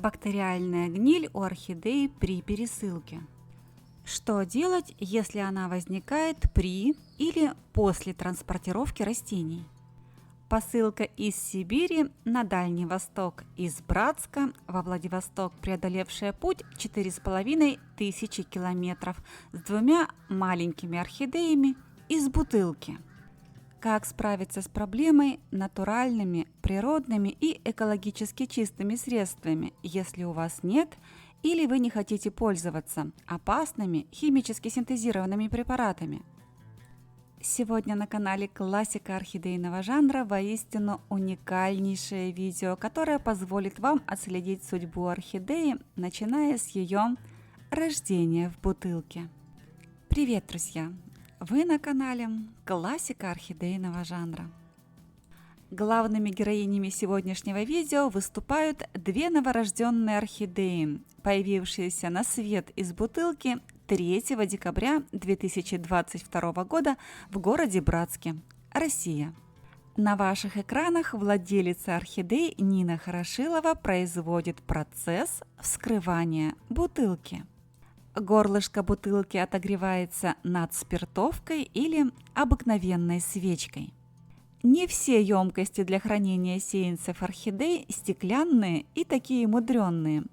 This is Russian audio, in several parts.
Бактериальная гниль у орхидеи при пересылке. Что делать, если она возникает при или после транспортировки растений? Посылка из Сибири на Дальний Восток из Братска во Владивосток, преодолевшая путь 4500 километров с двумя маленькими орхидеями из бутылки. Как справиться с проблемой натуральными, природными и экологически чистыми средствами, если у вас нет или вы не хотите пользоваться опасными химически синтезированными препаратами? Сегодня на канале классика орхидейного жанра воистину уникальнейшее видео, которое позволит вам отследить судьбу орхидеи, начиная с ее рождения в бутылке. Привет, друзья! Вы на канале классика орхидейного жанра. Главными героинями сегодняшнего видео выступают две новорожденные орхидеи, появившиеся на свет из бутылки 3 декабря 2022 года в городе Братске, Россия. На ваших экранах владелица орхидей Нина Хорошилова производит процесс вскрывания бутылки. Горлышко бутылки отогревается над спиртовкой или обыкновенной свечкой. Не все емкости для хранения сеянцев орхидей стеклянные и такие мудренные.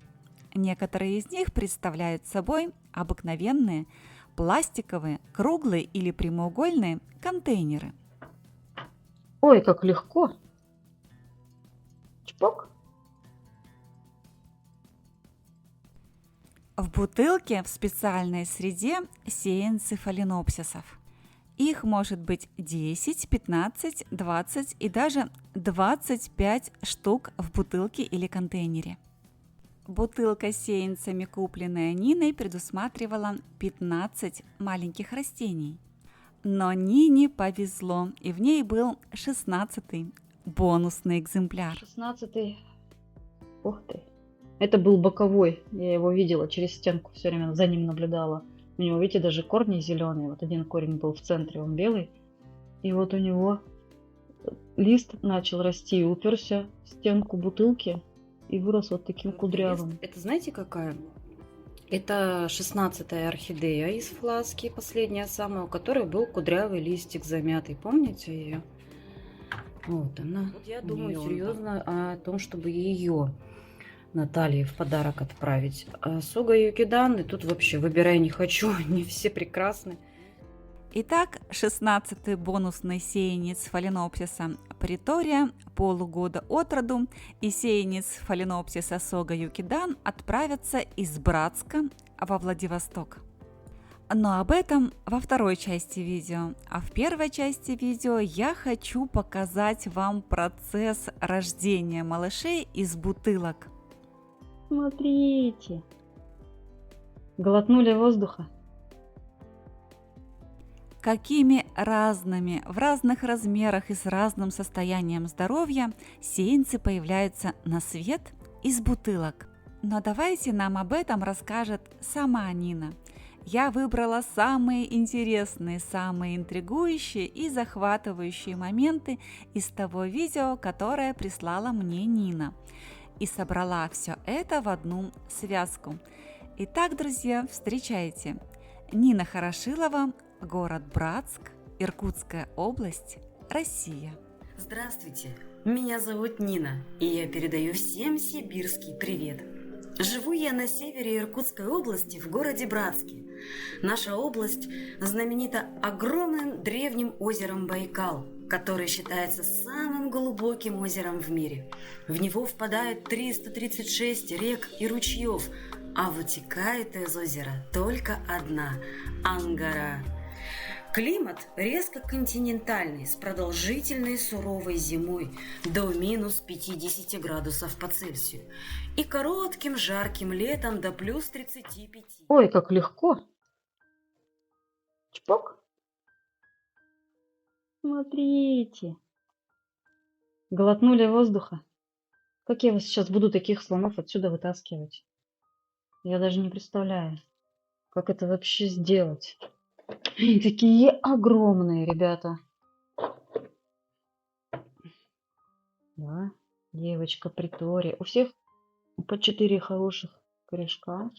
Некоторые из них представляют собой обыкновенные пластиковые, круглые или прямоугольные контейнеры. Ой, как легко. Чпок. В бутылке в специальной среде сеянцы фаленопсисов. Их может быть 10, 15, 20 и даже 25 штук в бутылке или контейнере. Бутылка с сеянцами, купленная Ниной, предусматривала 15 маленьких растений. Но Нине повезло, и в ней был 16-й бонусный экземпляр. 16-й. Ух ты. Это был боковой. Я его видела через стенку, все время за ним наблюдала. У него, видите, даже корни зеленые. Вот один корень был в центре, он белый. И вот у него лист начал расти и уперся в стенку бутылки и вырос вот таким кудрявым. Это знаете какая? Это 16-я орхидея из фласки, последняя самая, у которой был кудрявый листик замятый. Помните ее? Вот она. Вот я думаю серьезно о том, чтобы ее Наталье в подарок отправить. А Сога Юкидан, и тут вообще выбирай не хочу, они все прекрасны. Итак, 16-й бонусный сеянец фаленопсиса Притория полугода от роду и сеянец фаленопсиса Сога Юкидан отправятся из Братска во Владивосток. Но об этом во второй части видео. А в первой части видео я хочу показать вам процесс рождения малышей из бутылок. Смотрите. Глотнули воздуха. Какими разными, в разных размерах и с разным состоянием здоровья сеянцы появляются на свет из бутылок. Но давайте нам об этом расскажет сама Нина. Я выбрала самые интересные, самые интригующие и захватывающие моменты из того видео, которое прислала мне Нина. И собрала все это в одну связку. Итак, друзья, встречайте. Нина Хорошилова, город Братск, Иркутская область, Россия. Здравствуйте, меня зовут Нина, и я передаю всем сибирский привет. Живу я на севере Иркутской области, в городе Братске. Наша область знаменита огромным древним озером Байкал, который считается самым глубоким озером в мире. В него впадает 336 рек и ручьев, а вытекает из озера только одна – Ангара. Климат резко континентальный, с продолжительной суровой зимой до минус 50 градусов по Цельсию и коротким жарким летом до плюс 35. Ой, как легко. Чпок. Смотрите. Глотнули воздуха. Как я вас сейчас буду таких слонов отсюда вытаскивать? Я даже не представляю, как это вообще сделать. Они такие огромные, ребята. Да, девочка Притория. У всех по 4 хороших корешка.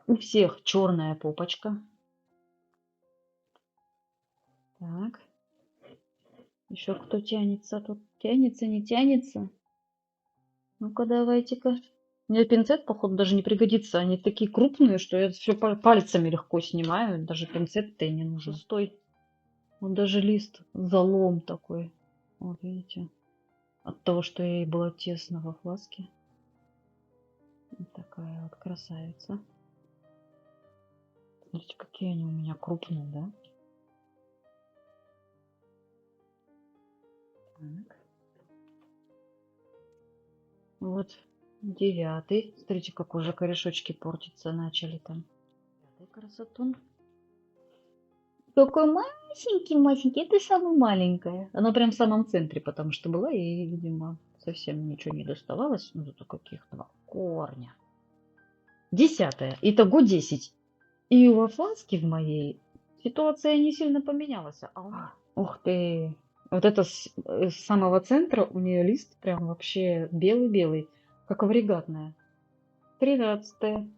У всех черная попочка. Так. Еще кто тянется? Тут тянется, не тянется? Ну-ка, давайте-ка. Мне пинцет, походу, даже не пригодится. Они такие крупные, что я все пальцами легко снимаю. Даже пинцет-то и не нужен. Стой. Вот даже лист залом такой. Вот видите. От того, что ей было тесно во фласке. Вот такая вот красавица. Смотрите, какие они у меня крупные, да? Так. Вот 9. Смотрите, как уже корешочки портиться начали там. 5 красотун. Какой масенький, это самая маленькая. Она прям в самом центре, потому что была, и, видимо, совсем ничего не доставалось. Ну, зато каких 2 корня. 10. Итого 10. И во фласке в моей ситуация не сильно поменялась. Ух ты! Вот это с самого центра у нее лист прям вообще белый-белый, как авригатная. 13.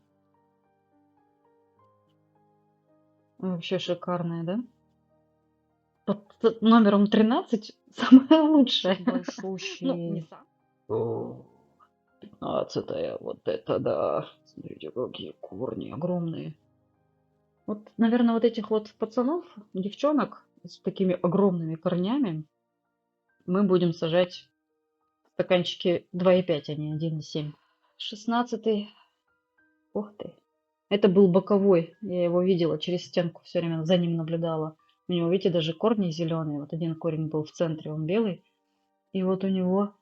Вообще шикарная, да? Под номером 13 самая лучшая. Большущий. 15. Вот это да. Смотрите, какие корни огромные. Вот, наверное, вот этих вот пацанов, девчонок с такими огромными корнями мы будем сажать в стаканчики 2,5, а не 1,7. 16. Ух ты. Это был боковой. Я его видела через стенку, все время за ним наблюдала. У него, видите, даже корни зеленые. Вот один корень был в центре, он белый. И вот у него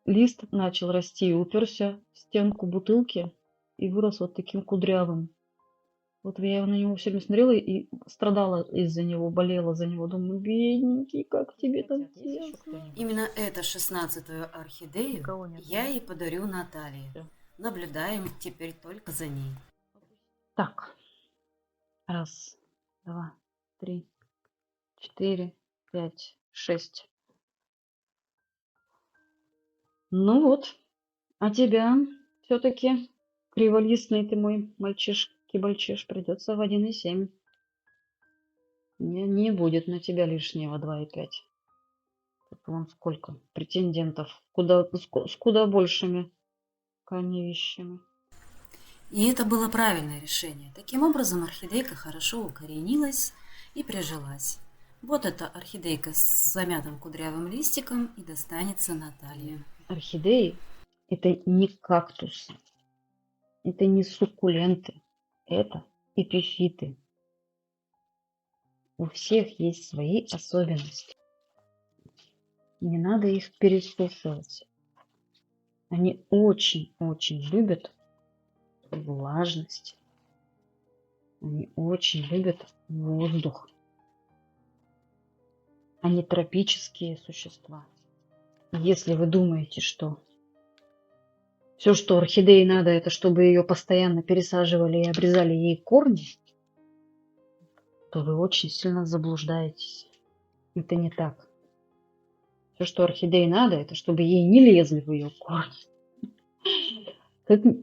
лист начал расти, уперся в стенку бутылки и вырос вот таким кудрявым. Вот я на него все время смотрела и страдала из-за него, болела за него. Думаю, бедненький, как тебе там тесно. Именно эту 16-ю орхидею я и подарю Наталье. Наблюдаем теперь только за ней. Так. 1, 2, 3, 4, 5, 6. Ну вот. А тебя все-таки криволистный ты мой мальчишки-бальчиш придется в 1,7. Не будет на тебя лишнего 2,5. Тут вон сколько претендентов. С куда большими коневищами. И это было правильное решение. Таким образом, орхидейка хорошо укоренилась и прижилась. Вот эта орхидейка с замятым кудрявым листиком и достанется Наталье. Орхидеи – это не кактусы, это не суккуленты, это эпифиты. У всех есть свои особенности. Не надо их пересушивать. Они очень-очень любят влажность. Они очень любят воздух. Они тропические существа. Если вы думаете, что все, что орхидее надо, это чтобы ее постоянно пересаживали и обрезали ей корни, то вы очень сильно заблуждаетесь. Это не так. Все, что орхидее надо, это чтобы ей не лезли в ее корни.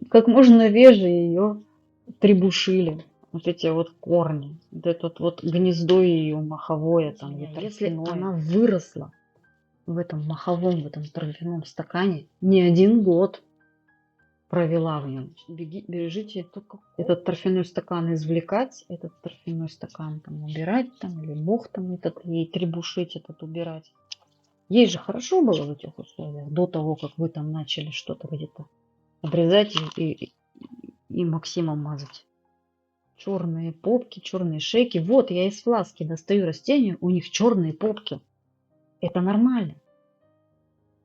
Как можно реже ее требушили. Вот эти вот корни. Вот это вот гнездо ее маховое. Там, если она выросла в этом маховом, в этом торфяном стакане, не 1 год провела в нем. Бежите этот торфяной стакан извлекать, этот торфяной стакан там убирать, там, или мох там этот, ей требушить этот убирать. Ей же хорошо было в этих условиях, до того, как вы там начали что-то где-то обрезать и Максимом мазать. Черные попки, черные шейки. Вот я из фласки достаю растения, у них черные попки. Это нормально.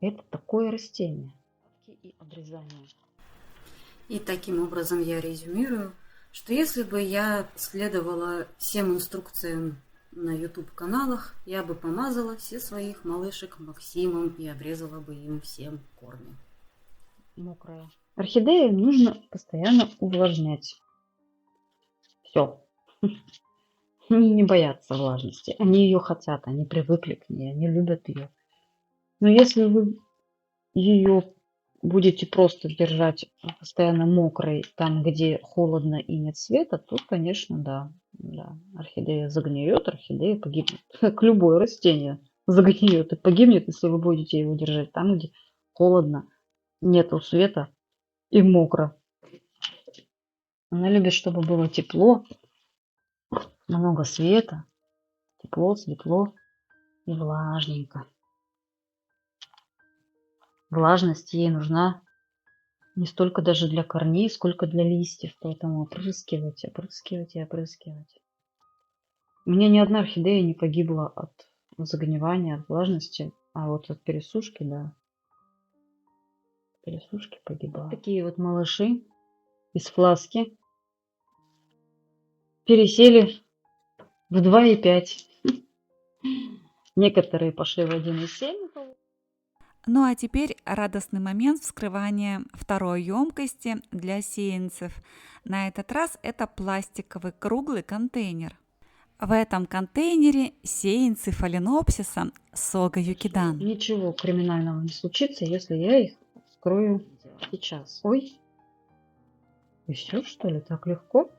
Это такое растение. И обрезание. И таким образом я резюмирую, что если бы я следовала всем инструкциям на YouTube-каналах, я бы помазала все своих малышек Максимом и обрезала бы им всем корни. Мокрая. Орхидеи нужно постоянно увлажнять. Все. Они не боятся влажности. Они ее хотят, они привыкли к ней, они любят ее. Но если вы ее будете просто держать постоянно мокрой там, где холодно и нет света, тут, конечно, да, да, орхидея загниет, орхидея погибнет. Как любое растение загниет и погибнет, если вы будете его держать там, где холодно, нету света и мокро. Она любит, чтобы было тепло, много света, тепло, светло и влажненько. Влажность ей нужна не столько даже для корней, сколько для листьев, поэтому опрыскивайте, опрыскивайте, опрыскивайте. У меня ни одна орхидея не погибла от загнивания, от влажности, а вот от пересушки, да. Пересушки погибают. Такие вот малыши из фласки пересели в 2,5. Некоторые пошли в 1,7. Ну а теперь радостный момент вскрывания второй емкости для сеянцев. На этот раз это пластиковый круглый контейнер. В этом контейнере сеянцы фаленопсиса Сога Юкидан. Ничего криминального не случится, если я их вскрою сейчас. Ой, и все, что ли, так легко?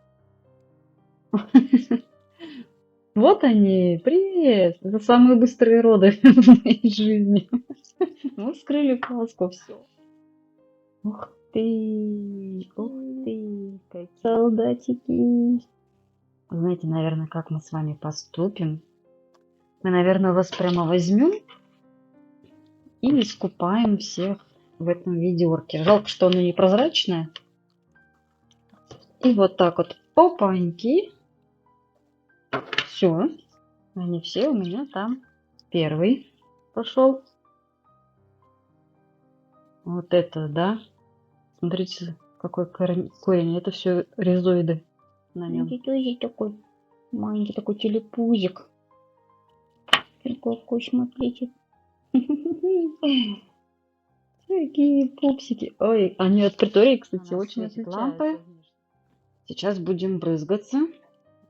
Вот они, привет! Это самые быстрые роды в моей жизни. Мы вскрыли пласку, все. Ух ты, какие солдатики. Знаете, наверное, как мы с вами поступим? Мы, наверное, вас прямо возьмем и искупаем всех в этом ведерке. Жалко, что оно непрозрачное. И вот так вот, опаньки. Все, они все у меня там. Первый пошел. Вот это, да. Смотрите, какой корень. Это все ризоиды на нем. Такой маленький такой телепузик. Какой, смотрите. Какие пупсики. Ой, они от притории, кстати, очень отличаются. Сейчас будем брызгаться.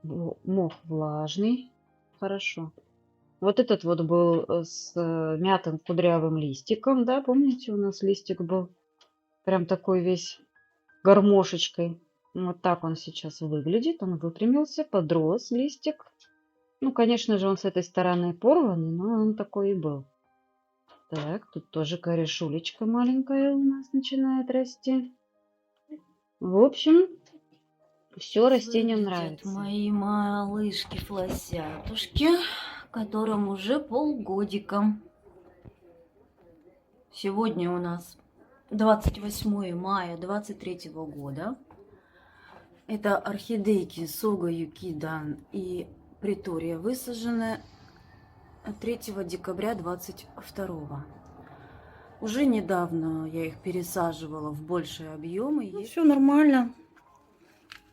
Мох влажный. Хорошо. Вот этот вот был с мятым кудрявым листиком, да, помните, у нас листик был прям такой весь гармошечкой. Вот так он сейчас выглядит. Он выпрямился, подрос листик. Ну, конечно же, он с этой стороны порванный, но он такой и был. Так, тут тоже корешулечка маленькая у нас начинает расти. В общем, все растениям нравится. Мои малышки-флосятушки, которым уже полгодика. Сегодня у нас 28 мая 23 года. Это орхидейки Сога Юкидан и Притория высажены 3 декабря 22. Уже недавно я их пересаживала в большие объемы. Ну, все нормально.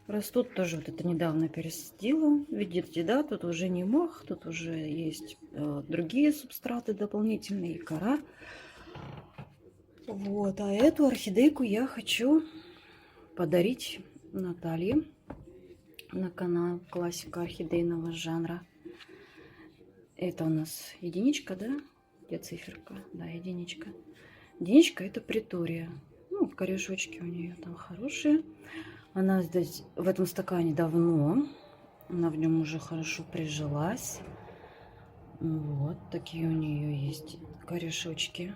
Растут тоже, вот это недавно пересадила. Видите, да, тут уже не мох, тут уже есть другие субстраты дополнительные, и кора. Вот, а эту орхидейку я хочу подарить Наталье на канал Классика орхидейного жанра. Это у нас единичка, да? Где циферка? Да, единичка. Единичка — это Притория. Ну, корешочки у нее там хорошие. Она здесь в этом стакане давно. Она в нем уже хорошо прижилась. Вот такие у нее есть корешочки.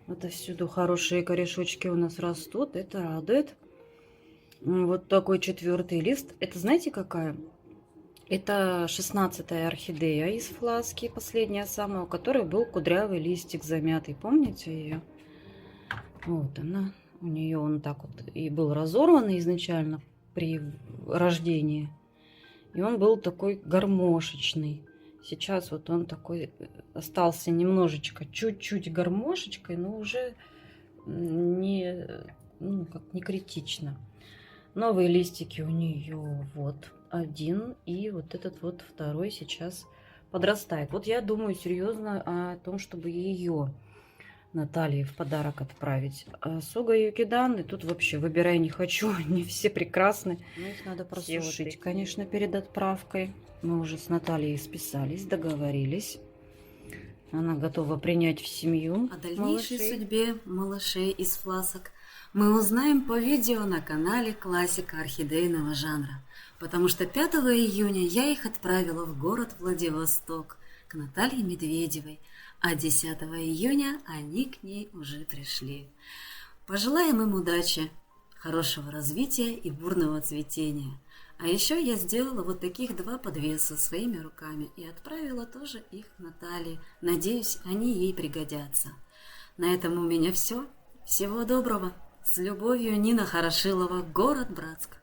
Отовсюду хорошие корешочки у нас растут. Это радует. Вот такой 4-й лист. Это знаете какая? Это 16-я орхидея из фласки, последняя самая, у которой был кудрявый листик замятый. Помните ее? Вот она. У нее он так вот и был разорванный изначально при рождении. И он был такой гармошечный. Сейчас вот он такой остался немножечко, чуть-чуть гармошечкой, но уже не, ну, как не критично. Новые листики у нее вот один, и вот этот вот второй сейчас подрастает. Вот я думаю серьезно о том, чтобы ее Наталье в подарок отправить. А Сога Юкидан, и тут вообще выбирай не хочу, они все прекрасны. Но их надо просушить, конечно, перед отправкой. Мы уже с Натальей списались, договорились. Она готова принять в семью О дальнейшей малышей. судьбе малышей из фласок мы узнаем по видео на канале «Классика орхидейного жанра», потому что 5 июня я их отправила в город Владивосток к Наталье Медведевой, а 10 июня они к ней уже пришли. Пожелаем им удачи, хорошего развития и бурного цветения. А еще я сделала вот таких 2 подвеса своими руками и отправила тоже их Наталье. Надеюсь, они ей пригодятся. На этом у меня все. Всего доброго. С любовью, Нина Хорошилова, город Братск.